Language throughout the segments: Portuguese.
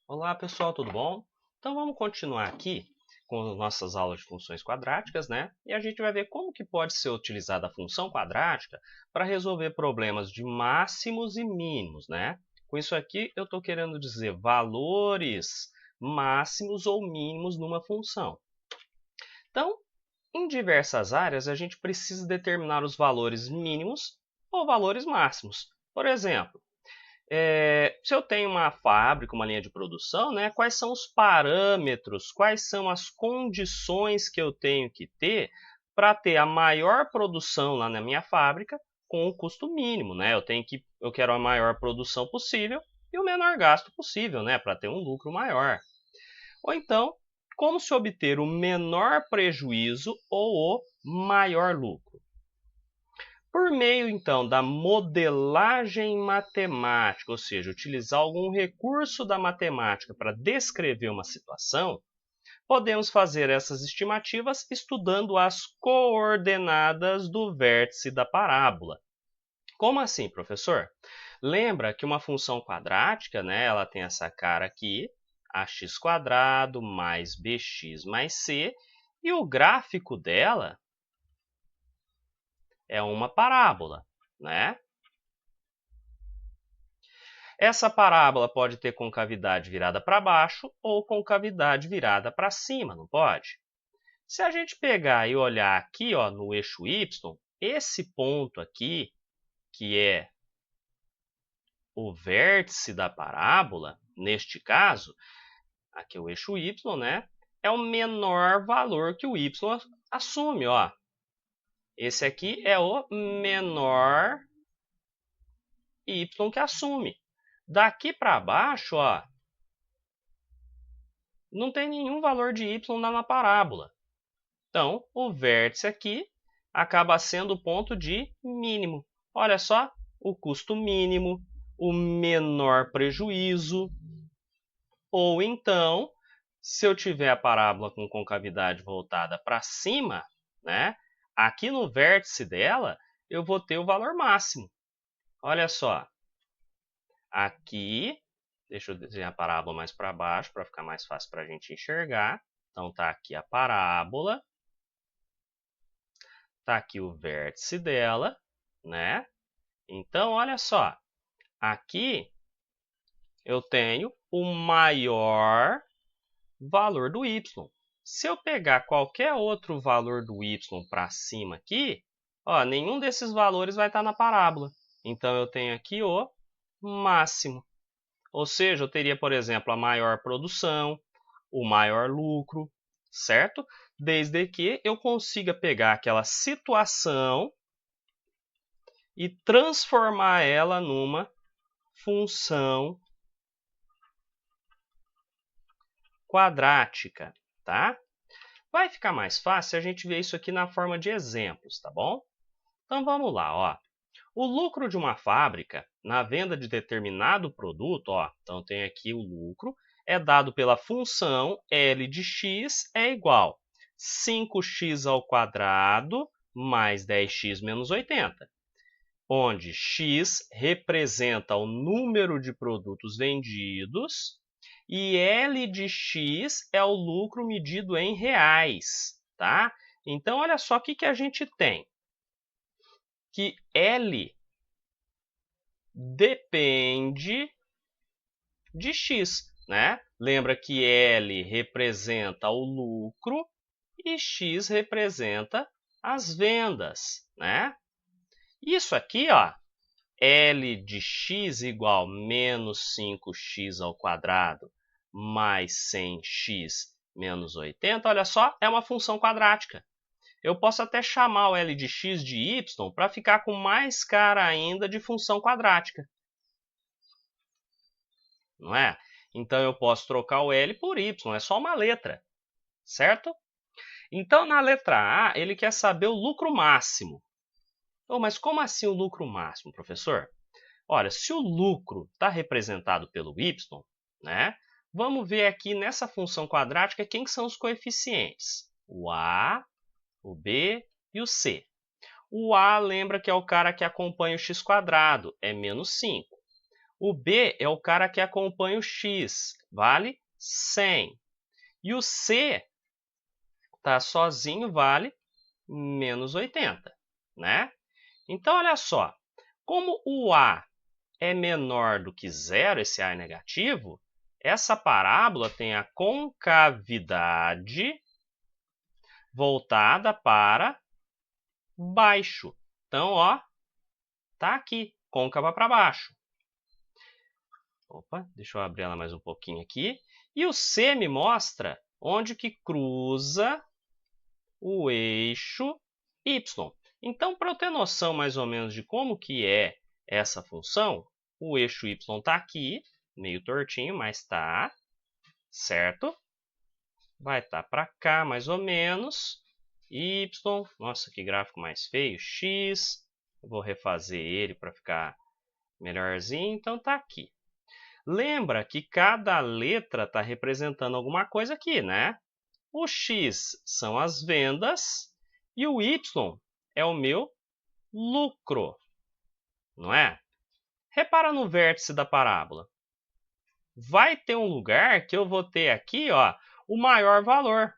Olá pessoal, tudo bom? Então vamos continuar aqui com nossas aulas de funções quadráticas, né? E a gente vai ver como que pode ser utilizada a função quadrática para resolver problemas de máximos e mínimos, né? Com isso aqui eu estou querendo dizer valores máximos ou mínimos numa função. Então, em diversas áreas a gente precisa determinar os valores mínimos ou valores máximos. Por exemplo, se eu tenho uma fábrica, uma linha de produção, né, quais são os parâmetros, quais são as condições que eu tenho que ter para ter a maior produção lá na minha fábrica com o custo mínimo, né? Eu quero a maior produção possível e o menor gasto possível, né, para ter um lucro maior. Ou então, como se obter o menor prejuízo ou o maior lucro? Por meio, então, da modelagem matemática, ou seja, utilizar algum recurso da matemática para descrever uma situação, podemos fazer essas estimativas estudando as coordenadas do vértice da parábola. Como assim, professor? Lembra que uma função quadrática, né, ela tem essa cara aqui, ax² mais bx mais c, e o gráfico dela é uma parábola, né? Essa parábola pode ter concavidade virada para baixo ou concavidade virada para cima, não pode? Se a gente pegar e olhar aqui ó, no eixo y, esse ponto aqui, que é o vértice da parábola, neste caso, aqui é o eixo y, né? É o menor valor que o y assume, ó. Esse aqui é o menor y que assume. Daqui para baixo, ó, não tem nenhum valor de y lá na parábola. Então, o vértice aqui acaba sendo o ponto de mínimo. Olha só, o custo mínimo, o menor prejuízo. Ou então, se eu tiver a parábola com concavidade voltada para cima, né, aqui no vértice dela, eu vou ter o valor máximo. Olha só, aqui, deixa eu desenhar a parábola mais para baixo, para ficar mais fácil para a gente enxergar. Então, está aqui a parábola. Está aqui o vértice dela, né? Então, olha só. Aqui eu tenho o maior valor do y. Se eu pegar qualquer outro valor do y para cima aqui, ó, nenhum desses valores vai estar na parábola. Então, eu tenho aqui o máximo. Ou seja, eu teria, por exemplo, a maior produção, o maior lucro, certo? Desde que eu consiga pegar aquela situação e transformar ela numa função quadrática, tá? Vai ficar mais fácil se a gente ver isso aqui na forma de exemplos, tá bom? Então vamos lá, ó. O lucro de uma fábrica na venda de determinado produto, ó, então tem aqui o lucro, é dado pela função L de x é igual 5x² mais 10x menos 80, onde x representa o número de produtos vendidos e L de x é o lucro medido em reais, tá? Então, olha só o que a gente tem. Que L depende de x, né? Lembra que L representa o lucro e x representa as vendas, né? Isso aqui, ó, L de x igual menos 5x² mais 100x menos 80, olha só, é uma função quadrática. Eu posso até chamar o L de x de y para ficar com mais cara ainda de função quadrática. Não é? Então, eu posso trocar o L por y, é só uma letra, certo? Então, na letra A, ele quer saber o lucro máximo. Oh, mas como assim o lucro máximo, professor? Olha, se o lucro está representado pelo y, né? Vamos ver aqui nessa função quadrática quem são os coeficientes. O A, o B e o C. O A lembra que é o cara que acompanha o x², é menos 5. O B é o cara que acompanha o X, vale 100. E o C está sozinho, vale menos 80, né? Então, olha só, como o A é menor do que zero, esse A é negativo, essa parábola tem a concavidade voltada para baixo. Então, ó, tá aqui, côncava para baixo. Opa, deixa eu abrir ela mais um pouquinho aqui. E o C me mostra onde que cruza o eixo Y. Então, para eu ter noção mais ou menos de como que é essa função, o eixo Y está aqui, meio tortinho, mas está, certo? Vai estar para cá, mais ou menos. Y, nossa, que gráfico mais feio. X, eu vou refazer ele para ficar melhorzinho. Então, está aqui. Lembra que cada letra está representando alguma coisa aqui, né? O X são as vendas e o Y é o meu lucro, não é? Repara no vértice da parábola. Vai ter um lugar que eu vou ter aqui, ó, o maior valor.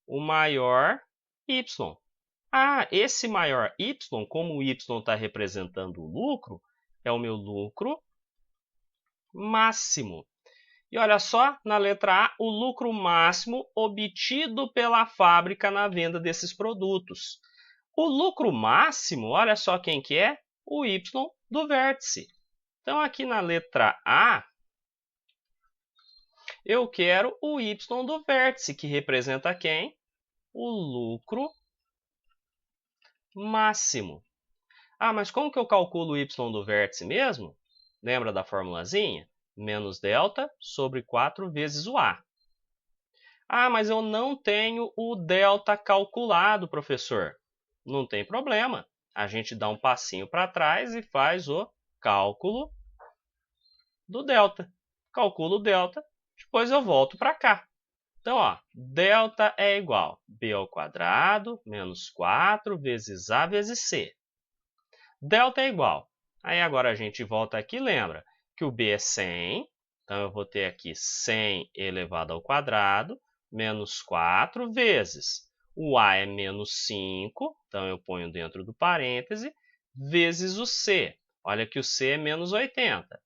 O maior Y. Ah, esse maior Y, como o Y está representando o lucro, é o meu lucro máximo. E olha só, na letra A, o lucro máximo obtido pela fábrica na venda desses produtos. O lucro máximo, olha só quem que é? O Y do vértice. Então, aqui na letra A, eu quero o Y do vértice, que representa quem? O lucro máximo. Ah, mas como que eu calculo o Y do vértice mesmo? Lembra da formulazinha? Menos delta sobre 4 vezes o A. Ah, mas eu não tenho o delta calculado, professor. Não tem problema. A gente dá um passinho para trás e faz o cálculo do delta. Calculo o delta, depois eu volto para cá. Então, ó, delta é igual a b ao quadrado menos 4 vezes a vezes c. Delta é igual. Aí agora a gente volta aqui, lembra que o b é 100. Então, eu vou ter aqui 100 elevado ao quadrado menos 4 vezes. O a é menos 5, então eu ponho dentro do parêntese, vezes o c. Olha que o c é menos 80.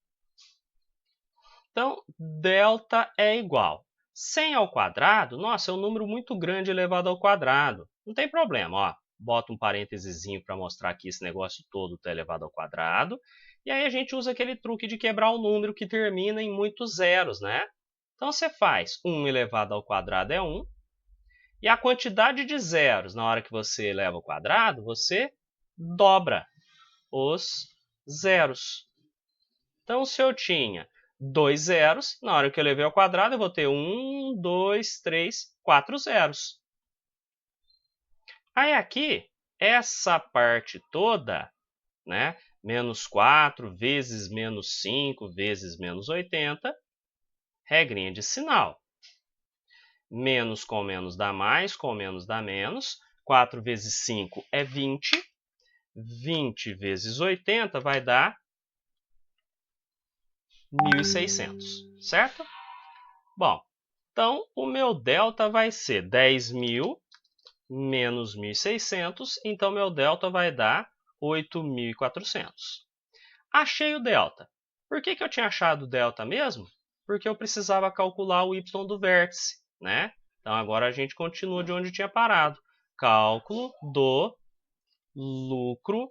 Então, delta é igual. 100 ao quadrado, nossa, é um número muito grande elevado ao quadrado. Não tem problema, ó. Bota um parênteses para mostrar que esse negócio todo está elevado ao quadrado. E aí a gente usa aquele truque de quebrar o número que termina em muitos zeros, né? Então, você faz 1 elevado ao quadrado é 1. E a quantidade de zeros na hora que você eleva ao quadrado, você dobra os zeros. Então, se eu tinha 2 zeros, na hora que eu elevei ao quadrado, eu vou ter 1, 2, 3, 4 zeros. Aí aqui, essa parte toda, né? Menos 4 vezes menos 5 vezes menos 80, regrinha de sinal. Menos com menos dá mais, com menos dá menos. 4 vezes 5 é 20. 20 vezes 80 vai dar 1.600, certo? Bom, então o meu delta vai ser 10.000 menos 1.600, então meu delta vai dar 8.400. Achei o delta. Por que eu tinha achado o delta mesmo? Porque eu precisava calcular o y do vértice, né? Então agora a gente continua de onde tinha parado. Cálculo do lucro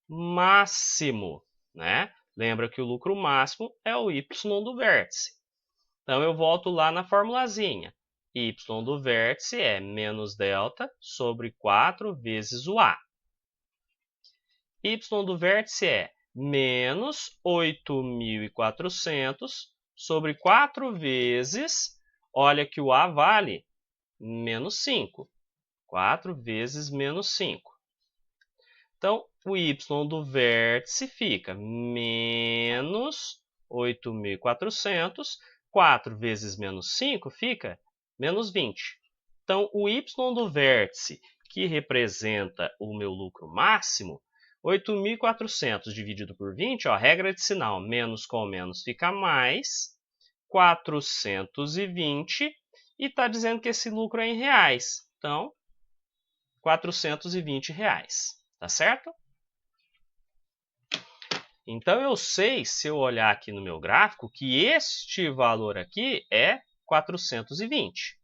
máximo, né? Lembra que o lucro máximo é o y do vértice. Então, eu volto lá na formulazinha. Y do vértice é menos delta sobre 4 vezes o A. Y do vértice é menos 8.400 sobre 4 vezes, olha que o A vale menos 5. 4 vezes menos 5. Então, o y do vértice fica menos 8.400. 4 vezes menos 5 fica menos 20. Então, o y do vértice, que representa o meu lucro máximo, 8.400 dividido por 20, ó, regra de sinal, menos com menos fica mais, 420, e está dizendo que esse lucro é em reais. Então, R$420, tá certo? Então, eu sei, se eu olhar aqui no meu gráfico, que este valor aqui é 420.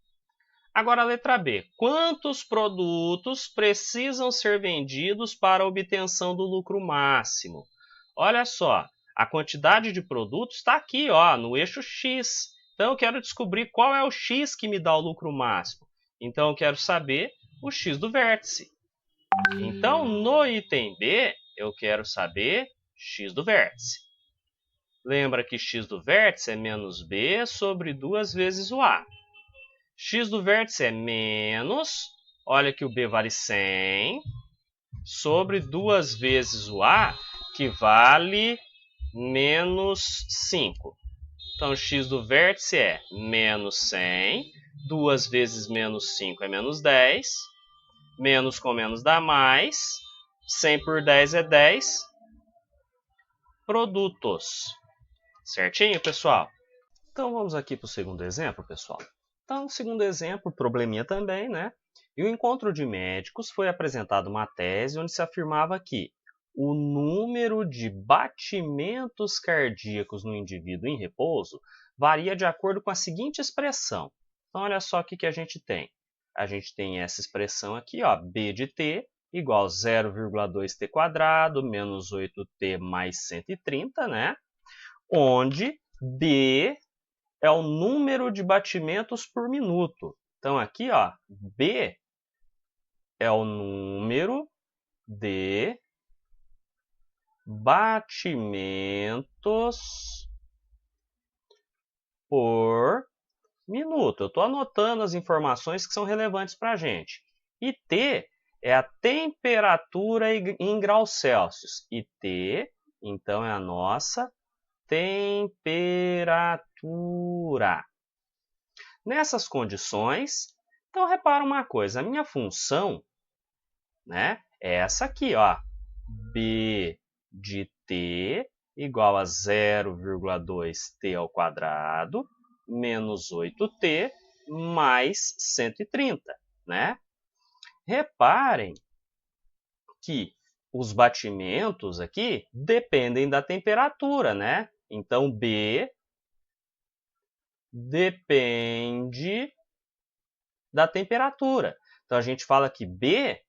Agora, a letra B. Quantos produtos precisam ser vendidos para a obtenção do lucro máximo? Olha só, a quantidade de produtos está aqui, ó, no eixo X. Então, eu quero descobrir qual é o X que me dá o lucro máximo. Então, eu quero saber o X do vértice. Então, no item B, eu quero saber X do vértice. Lembra que X do vértice é menos B sobre 2 vezes o A. X do vértice é menos, olha que o B vale 100, sobre 2 vezes o A, que vale menos 5. Então, X do vértice é menos 100, 2 vezes menos 5 é menos 10, menos com menos dá mais, 100 por 10 é 10, produtos. Certinho, pessoal? Então, vamos aqui para o segundo exemplo, pessoal. Então, segundo exemplo, probleminha também, né? Em um encontro de médicos foi apresentada uma tese onde se afirmava que o número de batimentos cardíacos no indivíduo em repouso varia de acordo com a seguinte expressão. Então, olha só o que a gente tem. A gente tem essa expressão aqui, ó, B de T igual a 0,2T quadrado menos 8T mais 130, né? Onde B é o número de batimentos por minuto. Então, aqui, ó, B é o número de batimentos por minuto. Eu estou anotando as informações que são relevantes para a gente. E T é a temperatura em graus Celsius. E T, então, é a nossa temperatura. Nessas condições, então repara uma coisa, a minha função, né, é essa aqui, ó, B de T igual a 0,2T ao quadrado menos 8T mais 130, né? Reparem que os batimentos aqui dependem da temperatura, né? Então, B depende da temperatura. Então, a gente fala que B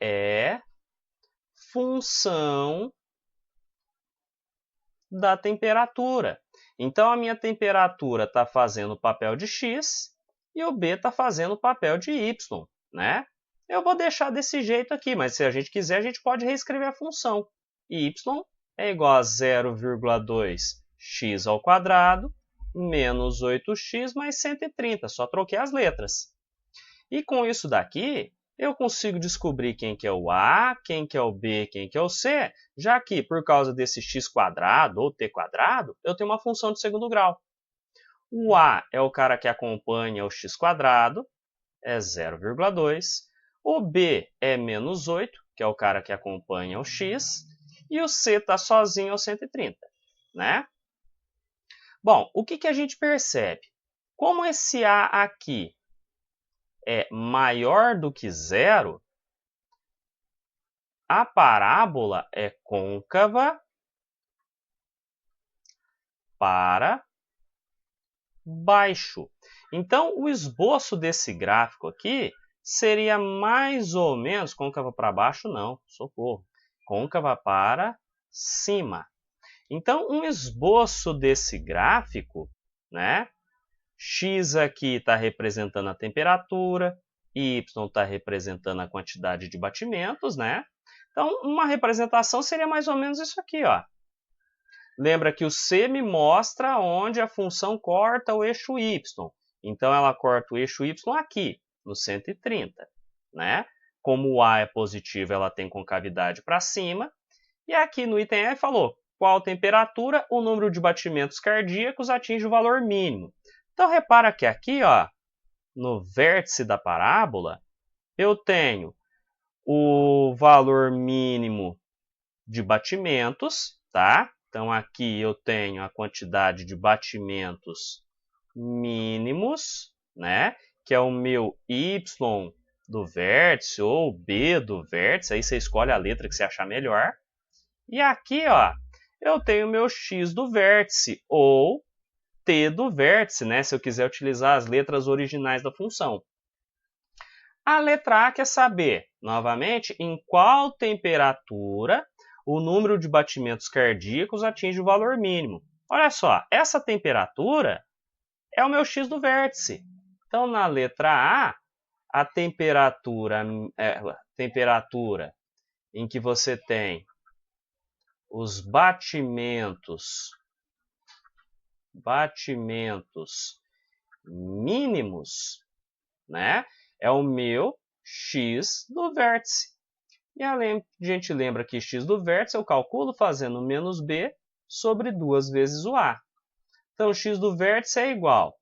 é função da temperatura. Então, a minha temperatura está fazendo o papel de X e o B está fazendo o papel de Y, né? Eu vou deixar desse jeito aqui, mas se a gente quiser, a gente pode reescrever a função. Y é igual a 0,2x ao quadrado menos 8x mais 130. Só troquei as letras. E com isso daqui, eu consigo descobrir quem que é o A, quem que é o B, quem que é o C, já que, por causa desse x quadrado ou t quadrado, eu tenho uma função de segundo grau. O A é o cara que acompanha o x quadrado, é 0,2. O B é menos 8, que é o cara que acompanha o x. E o C está sozinho ao 130, né? Bom, o que a gente percebe? Como esse A aqui é maior do que zero, a parábola é côncava para baixo. Então, o esboço desse gráfico aqui seria mais ou menos... Côncava para baixo, não, socorro. Côncava para cima. Então, um esboço desse gráfico, né? X aqui está representando a temperatura, Y está representando a quantidade de batimentos, né? Então, uma representação seria mais ou menos isso aqui, ó. Lembra que o C me mostra onde a função corta o eixo Y. Então, ela corta o eixo Y aqui, no 130, né? Como o A é positivo, ela tem concavidade para cima. E aqui no item E falou, qual temperatura o número de batimentos cardíacos atinge o valor mínimo. Então, repara que aqui, ó, no vértice da parábola, eu tenho o valor mínimo de batimentos, tá? Então, aqui eu tenho a quantidade de batimentos mínimos, né? Que é o meu y do vértice ou b do vértice, aí você escolhe a letra que você achar melhor. E aqui, ó, eu tenho o meu x do vértice ou t do vértice, né? Se eu quiser utilizar as letras originais da função. A letra A quer saber, novamente, em qual temperatura o número de batimentos cardíacos atinge o valor mínimo. Olha só, essa temperatura é o meu x do vértice. Então, na letra A temperatura em que você tem os batimentos mínimos, né? É o meu x do vértice. E a gente lembra que x do vértice eu calculo fazendo menos b sobre 2 vezes o a. Então, x do vértice é igual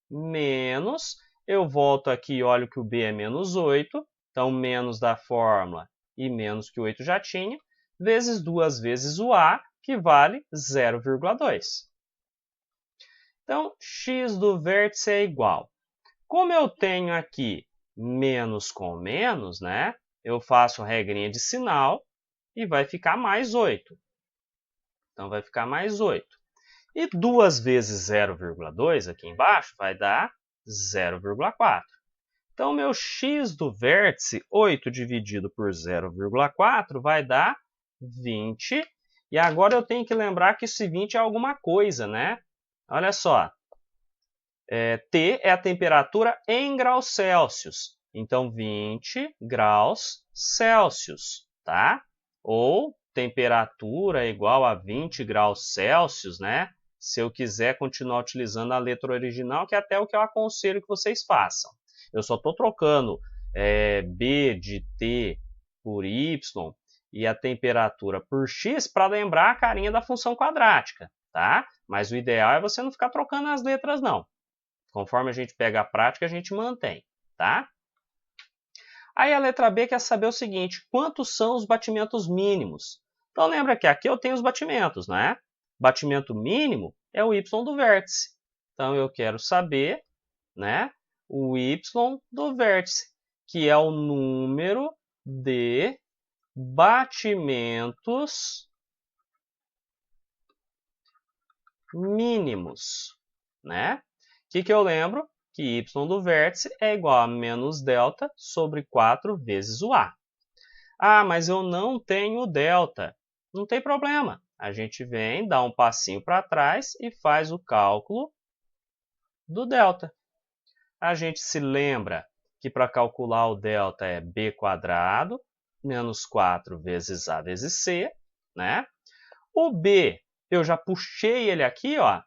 menos, eu volto aqui e olho que o b é menos 8, então menos da fórmula e menos que o 8 já tinha, vezes 2 vezes o a, que vale 0,2. Então, x do vértice é igual. Como eu tenho aqui menos com menos, né? Eu faço regrinha de sinal e vai ficar mais 8. Então, vai ficar mais 8. E 2 vezes 0,2 aqui embaixo vai dar 0,4. Então, meu x do vértice, 8 dividido por 0,4, vai dar 20. E agora eu tenho que lembrar que esse 20 é alguma coisa, né? Olha só. T é a temperatura em graus Celsius. Então, 20 graus Celsius, tá? Ou temperatura igual a 20 graus Celsius, né? Se eu quiser continuar utilizando a letra original, que é até o que eu aconselho que vocês façam. Eu só estou trocando B de T por Y e a temperatura por X para lembrar a carinha da função quadrática, tá? Mas o ideal é você não ficar trocando as letras, não. Conforme a gente pega a prática, a gente mantém, tá? Aí a letra B quer saber o seguinte, quantos são os batimentos mínimos? Então lembra que aqui eu tenho os batimentos, né? Batimento mínimo é o y do vértice. Então eu quero saber, né, o y do vértice, que é o número de batimentos mínimos, né? O que eu lembro? Que y do vértice é igual a menos delta sobre 4 vezes o a. Ah, mas eu não tenho delta. Não tem problema. A gente vem, dá um passinho para trás e faz o cálculo do delta. A gente se lembra que para calcular o delta é b² menos 4 vezes a vezes c, né? O b, eu já puxei ele aqui, ó,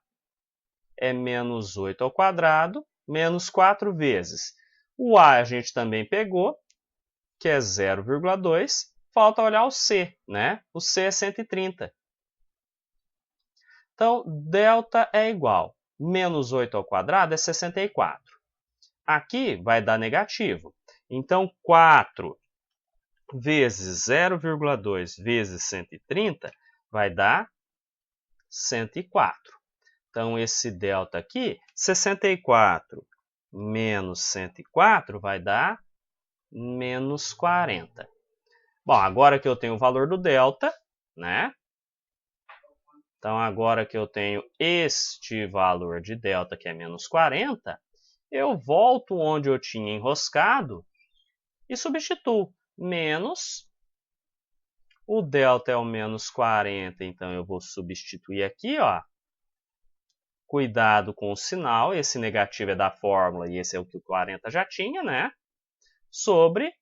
é menos 8 ao quadrado, menos 4 vezes. O a a gente também pegou, que é 0,2. Falta olhar o c, né? O c é 130. Então, delta é igual. Menos 8 ao quadrado é 64. Aqui vai dar negativo. Então, 4 vezes 0,2 vezes 130 vai dar 104. Então, esse delta aqui, 64 menos 104 vai dar menos 40. Bom, agora que eu tenho o valor do delta, né? Então, agora que eu tenho este valor de delta, que é menos 40, eu volto onde eu tinha enroscado e substituo. Menos, o delta é o menos 40, então eu vou substituir aqui, ó. Cuidado com o sinal, esse negativo é da fórmula e esse é o que o 40 já tinha, né? Sobre,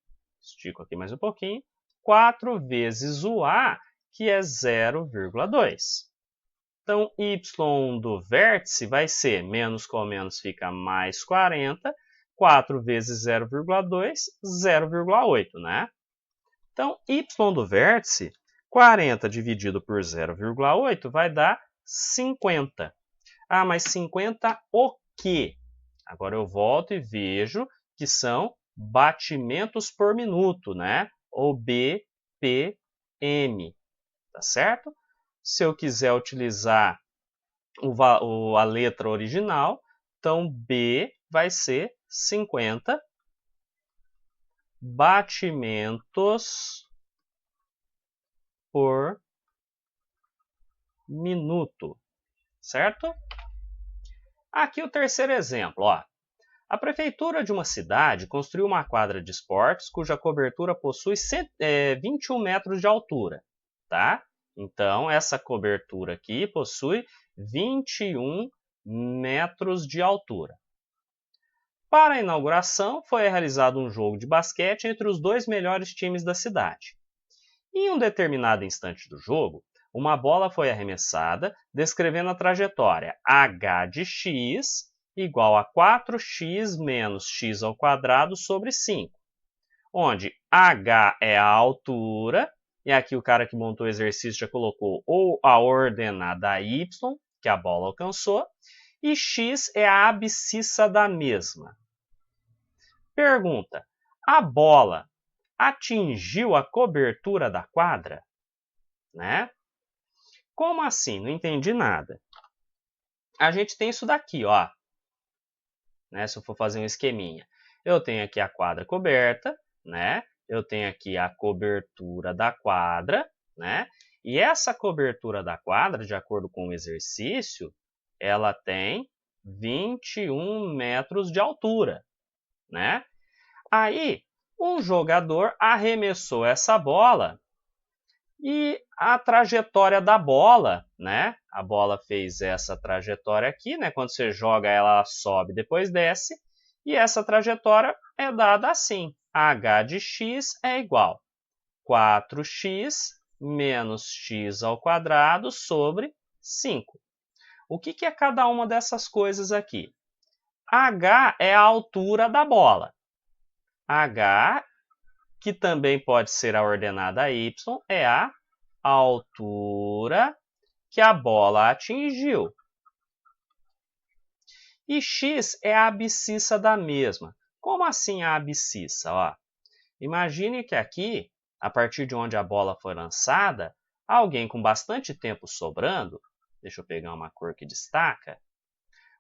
estico aqui mais um pouquinho, 4 vezes o a, que é 0,2. Então, y do vértice vai ser, menos com menos fica mais 40, 4 vezes 0,2, 0,8, né? Então, y do vértice, 40 dividido por 0,8 vai dar 50. Ah, mas 50 o quê? Agora eu volto e vejo que são batimentos por minuto, né? ou BPM, tá certo? Se eu quiser utilizar a letra original, então B vai ser 50 batimentos por minuto, certo? Aqui o terceiro exemplo, ó. A prefeitura de uma cidade construiu uma quadra de esportes cuja cobertura possui 21 metros de altura, tá? Então, essa cobertura aqui possui 21 metros de altura. Para a inauguração, foi realizado um jogo de basquete entre os dois melhores times da cidade. Em um determinado instante do jogo, uma bola foi arremessada, descrevendo a trajetória h de x igual a 4x menos x ao quadrado sobre 5, onde h é a altura, e aqui o cara que montou o exercício já colocou ou a ordenada y, que a bola alcançou, e x é a abscissa da mesma. Pergunta: a bola atingiu a cobertura da quadra? Né? Como assim? Não entendi nada. A gente tem isso daqui, ó. Né? Se eu for fazer um esqueminha. Eu tenho aqui a quadra coberta, né? Eu tenho aqui a cobertura da quadra, né? E essa cobertura da quadra, de acordo com o exercício, ela tem 21 metros de altura, né? Aí, um jogador arremessou essa bola e a trajetória da bola, né? A bola fez essa trajetória aqui, né? Quando você joga, ela sobe, depois desce. E essa trajetória é dada assim. h de x é igual a 4x menos x ao quadrado sobre 5. O que é cada uma dessas coisas aqui? h é a altura da bola. h, que também pode ser a ordenada y, é a altura que a bola atingiu. E x é a abscissa da mesma. Como assim a abscissa? Ó, imagine que aqui, a partir de onde a bola foi lançada, alguém com bastante tempo sobrando, deixa eu pegar uma cor que destaca,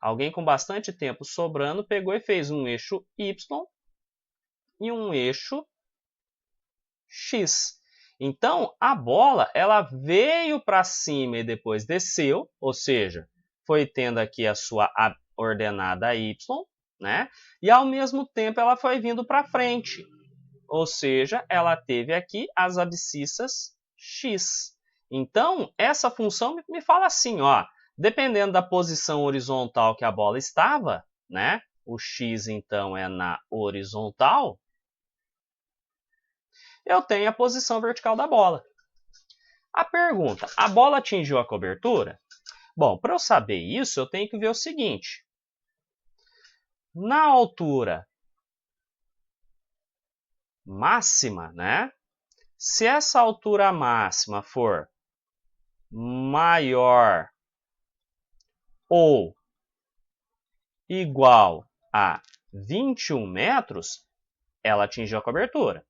alguém com bastante tempo sobrando pegou e fez um eixo y e um eixo x. Então, a bola ela veio para cima e depois desceu, ou seja, foi tendo aqui a sua ordenada y, né? E ao mesmo tempo ela foi vindo para frente, ou seja, ela teve aqui as abscissas x. Então, essa função me fala assim, ó, dependendo da posição horizontal que a bola estava, né? O x então é na horizontal, eu tenho a posição vertical da bola. A pergunta, a bola atingiu a cobertura? Bom, para eu saber isso, eu tenho que ver o seguinte. Na altura máxima, né? Se essa altura máxima for maior ou igual a 21 metros, ela atingiu a cobertura.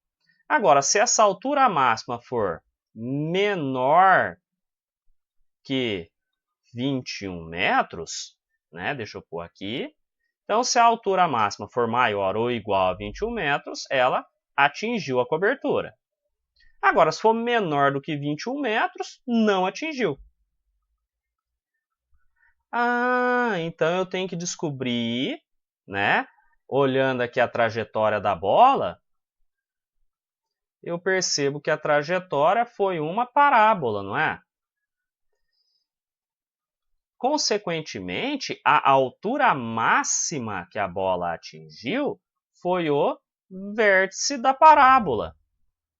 Agora, se essa altura máxima for menor que 21 metros, né? Deixa eu pôr aqui. Então, se a altura máxima for maior ou igual a 21 metros, ela atingiu a cobertura. Agora, se for menor do que 21 metros, não atingiu. Então eu tenho que descobrir, né? Olhando aqui a trajetória da bola, eu percebo que a trajetória foi uma parábola, não é? Consequentemente, a altura máxima que a bola atingiu foi o vértice da parábola.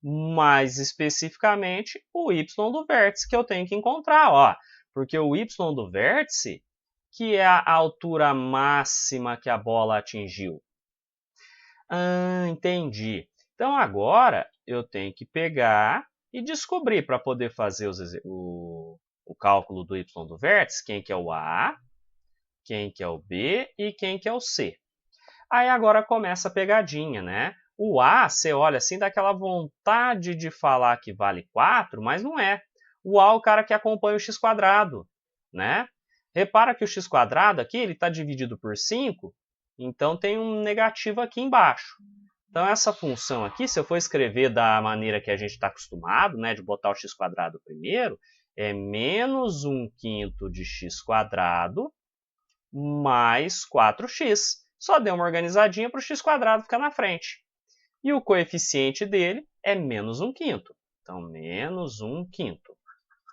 Mais especificamente, o y do vértice que eu tenho que encontrar, ó. Porque o y do vértice, que é a altura máxima que a bola atingiu. Entendi. Então, agora, eu tenho que pegar e descobrir para poder fazer o cálculo do y do vértice, quem que é o A, quem que é o B e quem que é o C. Aí agora começa a pegadinha, né? O A, você olha assim, dá aquela vontade de falar que vale 4, mas não é. O A é o cara que acompanha o x², né? Repara que o x² aqui está dividido por 5, então tem um negativo aqui embaixo. Então, essa função aqui, se eu for escrever da maneira que a gente está acostumado, né, de botar o x² primeiro, é menos 1/5 de x² mais 4x. Só deu uma organizadinha para o x² ficar na frente. E o coeficiente dele é menos 1/5. Então, menos 1/5.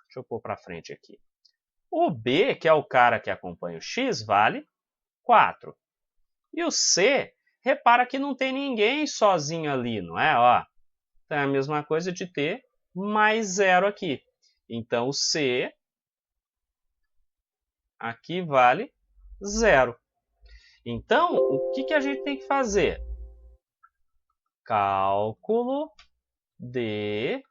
Deixa eu pôr para frente aqui. O B, que é o cara que acompanha o x, vale 4. E o C, repara que não tem ninguém sozinho ali, não é? Ó, então é a mesma coisa de ter mais 0 aqui. Então, o C aqui vale 0. Então, o que a gente tem que fazer? Cálculo de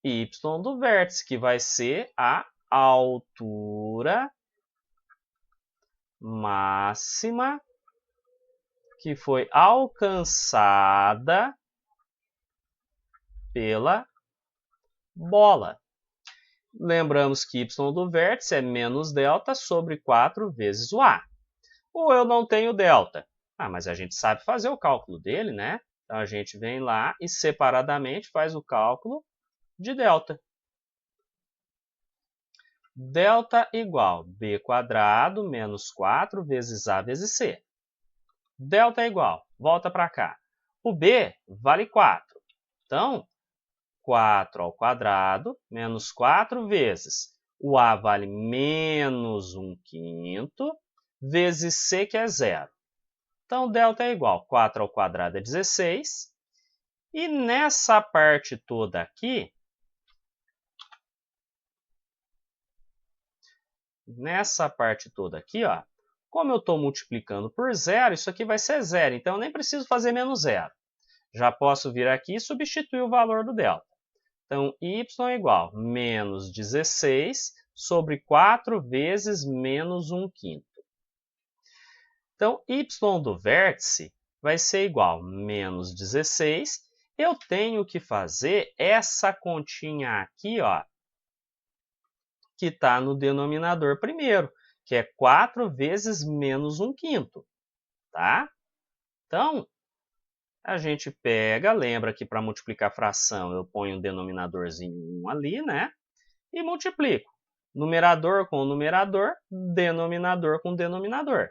y do vértice, que vai ser a altura máxima que foi alcançada pela bola. Lembramos que y do vértice é menos delta sobre 4 vezes o A. Ou eu não tenho delta. Mas a gente sabe fazer o cálculo dele, né? Então, a gente vem lá e separadamente faz o cálculo de delta. Delta igual b² menos 4 vezes A vezes C. Delta é igual, volta para cá. O B vale 4. Então, 4² menos 4 vezes. O A vale menos 1/5 vezes C, que é 0. Então, delta é igual, 4² é 16. E nessa parte toda aqui, ó, como eu estou multiplicando por 0, isso aqui vai ser 0. Então, eu nem preciso fazer menos 0. Já posso vir aqui e substituir o valor do delta. Então, y é igual a menos 16 sobre 4 vezes menos 1/5. Então, y do vértice vai ser igual a menos 16. Eu tenho que fazer essa continha aqui, ó, que está no denominador primeiro, que é 4 vezes menos 1/5. Tá? Então, a gente pega, lembra que para multiplicar fração eu ponho um denominadorzinho 1 ali, né? E multiplico. Numerador com numerador, denominador com denominador.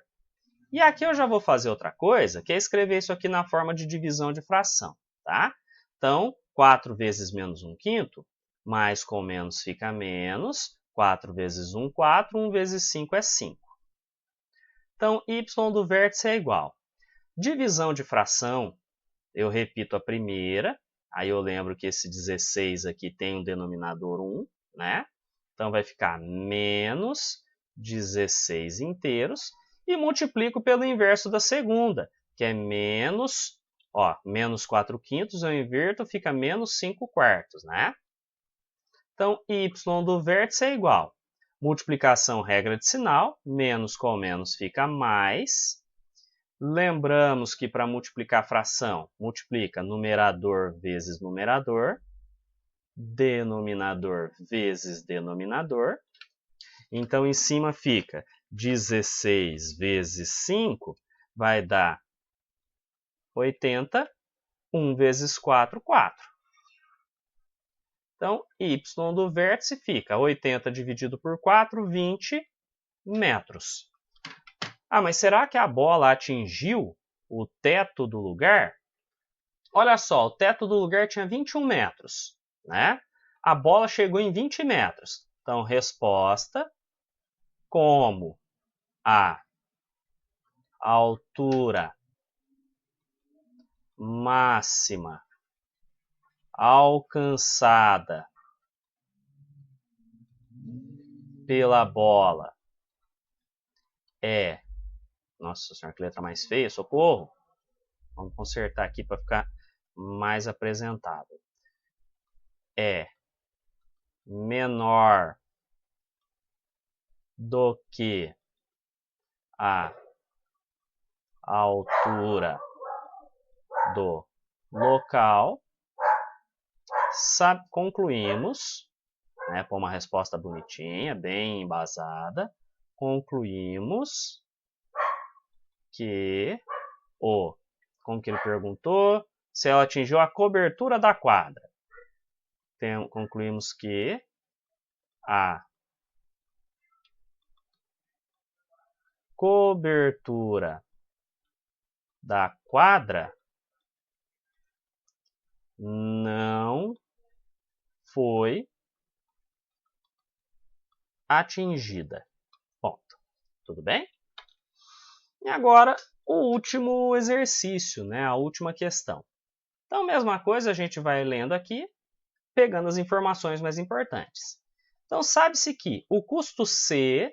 E aqui eu já vou fazer outra coisa, que é escrever isso aqui na forma de divisão de fração. Tá? Então, 4 vezes menos 1/5, mais com menos fica menos. 4 vezes 1, 4. 1 vezes 5 é 5. Então, y do vértice é igual. Divisão de fração, eu repito a primeira. Aí eu lembro que esse 16 aqui tem um denominador 1, né? Então, vai ficar menos 16 inteiros. E multiplico pelo inverso da segunda, que é menos 4/5, eu inverto, fica menos 5/4, né? Então, y do vértice é igual. Multiplicação, regra de sinal, menos com menos fica mais. Lembramos que para multiplicar fração, multiplica numerador vezes numerador, denominador vezes denominador. Então, em cima fica 16 vezes 5 vai dar 80. 1 vezes 4, 4. Então, y do vértice fica 80 dividido por 4, 20 metros. Mas será que a bola atingiu o teto do lugar? Olha só, o teto do lugar tinha 21 metros, né? A bola chegou em 20 metros. Então, resposta: como a altura máxima alcançada pela bola é... Nossa senhora, que letra mais feia, socorro! Vamos consertar aqui para ficar mais apresentável. É menor do que a altura do local, concluímos, né, por uma resposta bonitinha, bem embasada, concluímos que como que ele perguntou? Se ela atingiu a cobertura da quadra. Concluímos que a cobertura da quadra não foi atingida. Ponto. Tudo bem? E agora, o último exercício, né? A última questão. Então, mesma coisa, a gente vai lendo aqui, pegando as informações mais importantes. Então, sabe-se que o custo C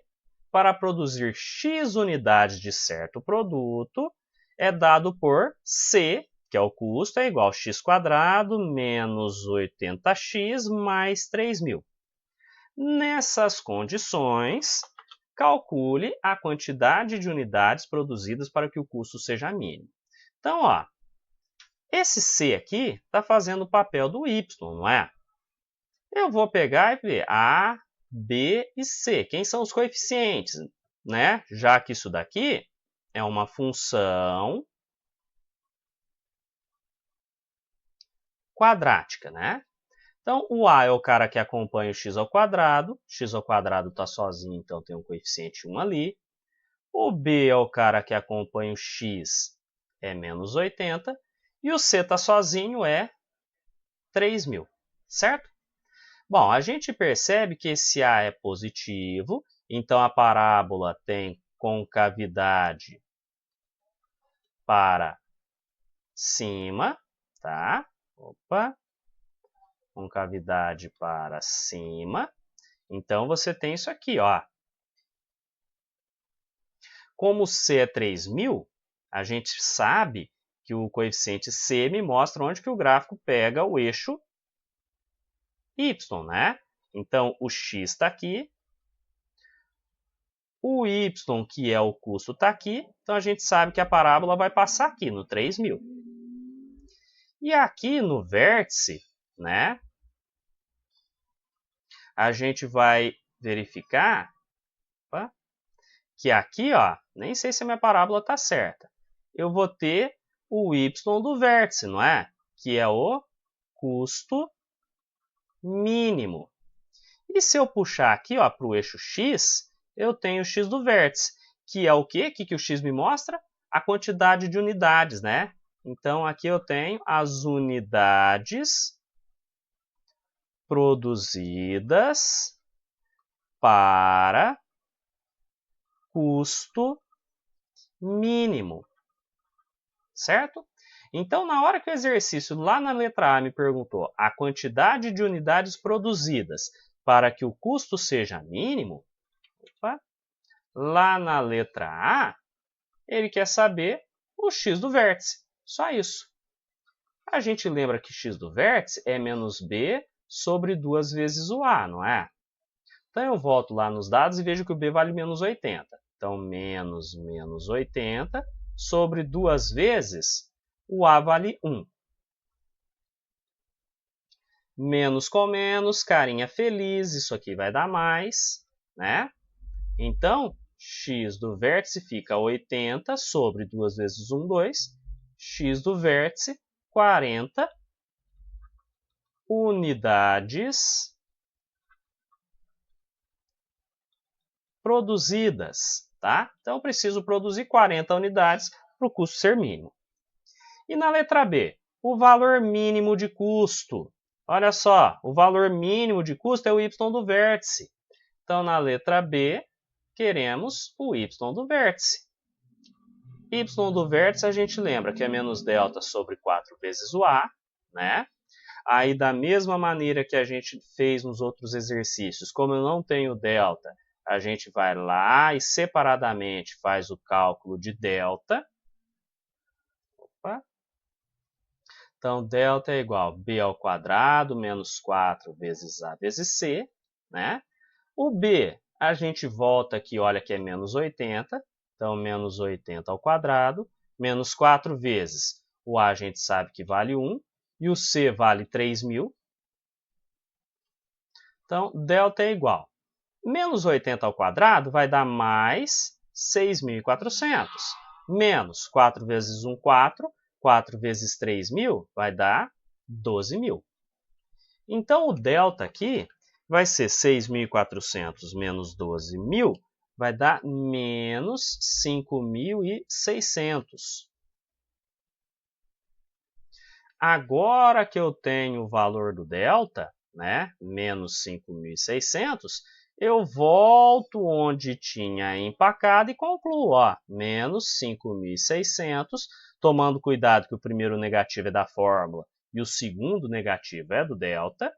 para produzir X unidades de certo produto é dado por C, que é o custo, é igual a x² menos 80x mais 3.000. Nessas condições, calcule a quantidade de unidades produzidas para que o custo seja mínimo. Então, ó, esse C aqui está fazendo o papel do Y, não é? Eu vou pegar e ver A, B e C. Quem são os coeficientes? Né? Já que isso daqui é uma função quadrática, né? Então, o A é o cara que acompanha o x ao quadrado está sozinho, então tem um coeficiente 1 ali. O B é o cara que acompanha o x, é menos 80. E o C está sozinho, é 3.000, certo? Bom, a gente percebe que esse A é positivo, então a parábola tem concavidade para cima, tá? Opa! Concavidade para cima. Então, você tem isso aqui, ó. Como C é 3.000, a gente sabe que o coeficiente C me mostra onde que o gráfico pega o eixo Y, né? Então, o X está aqui. O Y, que é o custo, está aqui. Então, a gente sabe que a parábola vai passar aqui, no 3.000. E aqui no vértice, né? A gente vai verificar que aqui, ó, nem sei se a minha parábola está certa. Eu vou ter o y do vértice, não é? Que é o custo mínimo. E se eu puxar aqui para o eixo x, eu tenho o x do vértice, que é o quê? O que o x me mostra? A quantidade de unidades, né? Então, aqui eu tenho as unidades produzidas para custo mínimo, certo? Então, na hora que o exercício lá na letra A me perguntou a quantidade de unidades produzidas para que o custo seja mínimo, lá na letra A, ele quer saber o x do vértice, só isso. A gente lembra que x do vértice é menos b sobre 2 vezes o A, não é? Então, eu volto lá nos dados e vejo que o b vale menos 80. Então, menos 80 sobre 2 vezes o A vale 1. Menos com menos, carinha feliz, isso aqui vai dar mais, né? Então, x do vértice fica 80 sobre 2 vezes 1, 2. X do vértice, 40 unidades produzidas, tá? Então, eu preciso produzir 40 unidades para o custo ser mínimo. E na letra B, o valor mínimo de custo. Olha só, o valor mínimo de custo é o y do vértice. Então, na letra B, queremos o y do vértice. Y do vértice a gente lembra que é menos delta sobre 4 vezes o A, né? Aí, da mesma maneira que a gente fez nos outros exercícios, como eu não tenho delta, a gente vai lá e separadamente faz o cálculo de delta. Opa. Então, delta é igual a b ao quadrado menos 4 vezes a vezes c, né? O b, a gente volta aqui, olha que é menos 80. Então, menos 80 ao quadrado, menos 4 vezes O A a gente sabe que vale 1 e o C vale 3.000. Então, delta é igual. Menos 80 ao quadrado vai dar mais 6.400. Menos 4 vezes 1, 4. 4 vezes 3.000 vai dar 12.000. Então, o delta aqui vai ser 6.400 menos 12.000, vai dar menos 5.600. Agora que eu tenho o valor do delta, né, menos 5.600, eu volto onde tinha empacado e concluo, ó, menos 5.600, tomando cuidado que o primeiro negativo é da fórmula e o segundo negativo é do delta,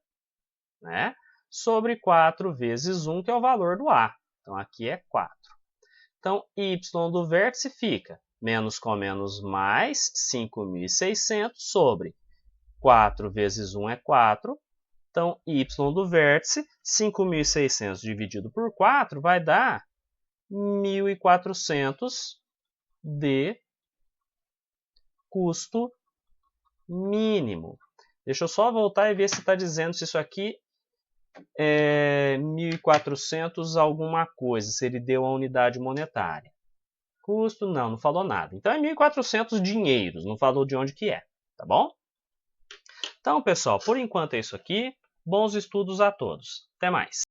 né, sobre 4 vezes 1, que é o valor do A. Então, aqui é 4. Então, y do vértice fica menos com menos mais 5.600 sobre 4 vezes 1 é 4. Então, y do vértice, 5.600 dividido por 4 vai dar 1.400 de custo mínimo. Deixa eu só voltar e ver se está dizendo se isso aqui é 1.400 alguma coisa, se ele deu a unidade monetária. Custo, não falou nada. Então, é 1.400 dinheiros, não falou de onde que é, tá bom? Então, pessoal, por enquanto é isso aqui. Bons estudos a todos. Até mais!